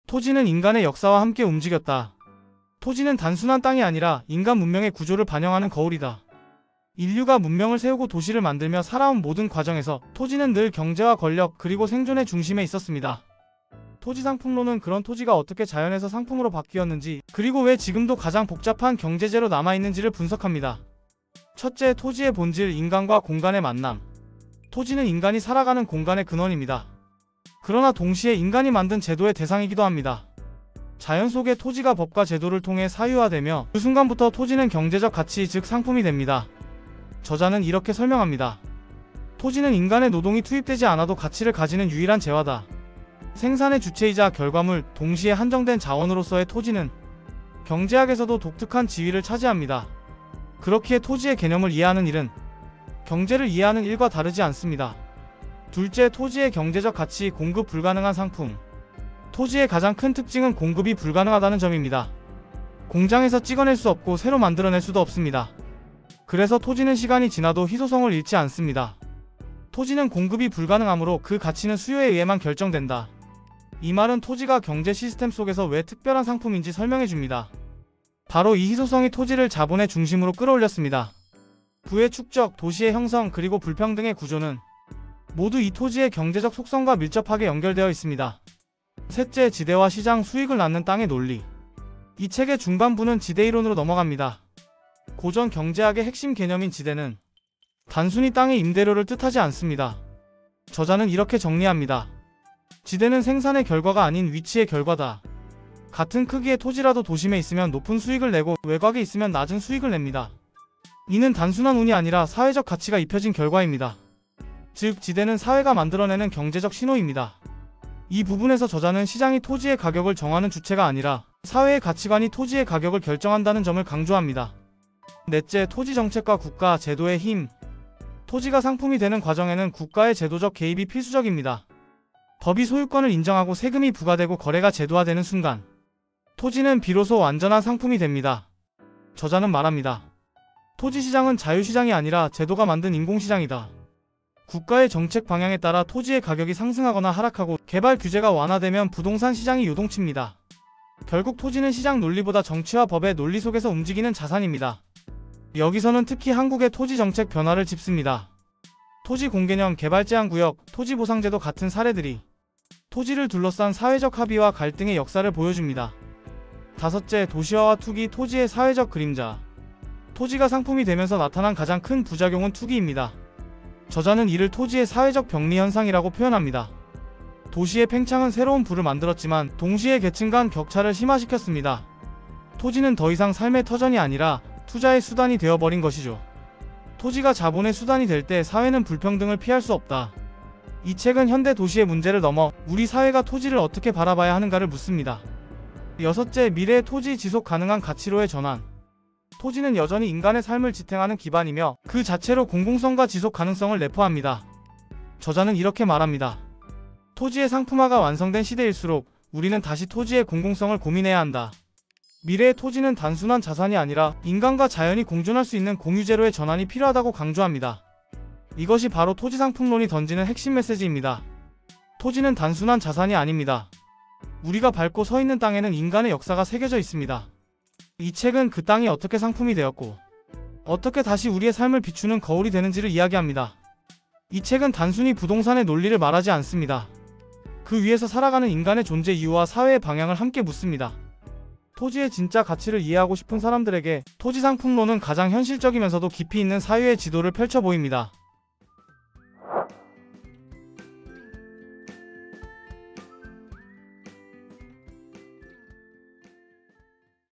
토지는 인간의 역사와 함께 움직였다. 토지는 단순한 땅이 아니라 인간 문명의 구조를 반영하는 거울이다. 인류가 문명을 세우고 도시를 만들며 살아온 모든 과정에서 토지는 늘 경제와 권력 그리고 생존의 중심에 있었습니다. 토지 상품론은 그런 토지가 어떻게 자연에서 상품으로 바뀌었는지, 그리고 왜 지금도 가장 복잡한 경제제로 남아있는지를 분석합니다. 첫째, 토지의 본질, 인간과 공간의 만남. 토지는 인간이 살아가는 공간의 근원입니다. 그러나 동시에 인간이 만든 제도의 대상이기도 합니다. 자연 속의 토지가 법과 제도를 통해 사유화되며 그 순간부터 토지는 경제적 가치, 즉 상품이 됩니다. 저자는 이렇게 설명합니다. 토지는 인간의 노동이 투입되지 않아도 가치를 가지는 유일한 재화다. 생산의 주체이자 결과물, 동시에 한정된 자원으로서의 토지는 경제학에서도 독특한 지위를 차지합니다. 그렇기에 토지의 개념을 이해하는 일은 경제를 이해하는 일과 다르지 않습니다. 둘째, 토지의 경제적 가치, 공급 불가능한 상품. 토지의 가장 큰 특징은 공급이 불가능하다는 점입니다. 공장에서 찍어낼 수 없고 새로 만들어낼 수도 없습니다. 그래서 토지는 시간이 지나도 희소성을 잃지 않습니다. 토지는 공급이 불가능하므로 그 가치는 수요에 의해만 결정된다. 이 말은 토지가 경제 시스템 속에서 왜 특별한 상품인지 설명해 줍니다. 바로 이 희소성이 토지를 자본의 중심으로 끌어올렸습니다. 부의 축적, 도시의 형성, 그리고 불평등의 구조는 모두 이 토지의 경제적 속성과 밀접하게 연결되어 있습니다. 셋째, 지대와 시장, 수익을 낳는 땅의 논리. 이 책의 중반부는 지대이론으로 넘어갑니다. 고전 경제학의 핵심 개념인 지대는 단순히 땅의 임대료를 뜻하지 않습니다. 저자는 이렇게 정리합니다. 지대는 생산의 결과가 아닌 위치의 결과다. 같은 크기의 토지라도 도심에 있으면 높은 수익을 내고 외곽에 있으면 낮은 수익을 냅니다. 이는 단순한 운이 아니라 사회적 가치가 입혀진 결과입니다. 즉, 지대는 사회가 만들어내는 경제적 신호입니다. 이 부분에서 저자는 시장이 토지의 가격을 정하는 주체가 아니라 사회의 가치관이 토지의 가격을 결정한다는 점을 강조합니다. 넷째, 토지 정책과 국가, 제도의 힘. 토지가 상품이 되는 과정에는 국가의 제도적 개입이 필수적입니다. 법이 소유권을 인정하고 세금이 부과되고 거래가 제도화되는 순간 토지는 비로소 완전한 상품이 됩니다. 저자는 말합니다. 토지 시장은 자유시장이 아니라 제도가 만든 인공시장이다. 국가의 정책 방향에 따라 토지의 가격이 상승하거나 하락하고 개발 규제가 완화되면 부동산 시장이 요동칩니다. 결국 토지는 시장 논리보다 정치와 법의 논리 속에서 움직이는 자산입니다. 여기서는 특히 한국의 토지 정책 변화를 짚습니다. 토지 공개념, 개발 제한 구역, 토지 보상제도 같은 사례들이 토지를 둘러싼 사회적 합의와 갈등의 역사를 보여줍니다. 다섯째, 도시화와 투기, 토지의 사회적 그림자. 토지가 상품이 되면서 나타난 가장 큰 부작용은 투기입니다. 저자는 이를 토지의 사회적 병리 현상이라고 표현합니다. 도시의 팽창은 새로운 부를 만들었지만 동시에 계층 간 격차를 심화시켰습니다. 토지는 더 이상 삶의 터전이 아니라 투자의 수단이 되어버린 것이죠. 토지가 자본의 수단이 될 때 사회는 불평등을 피할 수 없다. 이 책은 현대 도시의 문제를 넘어 우리 사회가 토지를 어떻게 바라봐야 하는가를 묻습니다. 여섯째, 미래의 토지 지속 가능한 가치로의 전환. 토지는 여전히 인간의 삶을 지탱하는 기반이며 그 자체로 공공성과 지속 가능성을 내포합니다. 저자는 이렇게 말합니다. 토지의 상품화가 완성된 시대일수록 우리는 다시 토지의 공공성을 고민해야 한다. 미래의 토지는 단순한 자산이 아니라 인간과 자연이 공존할 수 있는 공유제로의 전환이 필요하다고 강조합니다. 이것이 바로 토지 상품론이 던지는 핵심 메시지입니다. 토지는 단순한 자산이 아닙니다. 우리가 밟고 서 있는 땅에는 인간의 역사가 새겨져 있습니다. 이 책은 그 땅이 어떻게 상품이 되었고 어떻게 다시 우리의 삶을 비추는 거울이 되는지를 이야기합니다. 이 책은 단순히 부동산의 논리를 말하지 않습니다. 그 위에서 살아가는 인간의 존재 이유와 사회의 방향을 함께 묻습니다. 토지의 진짜 가치를 이해하고 싶은 사람들에게 토지 상품론은 가장 현실적이면서도 깊이 있는 사유의 지도를 펼쳐 보입니다.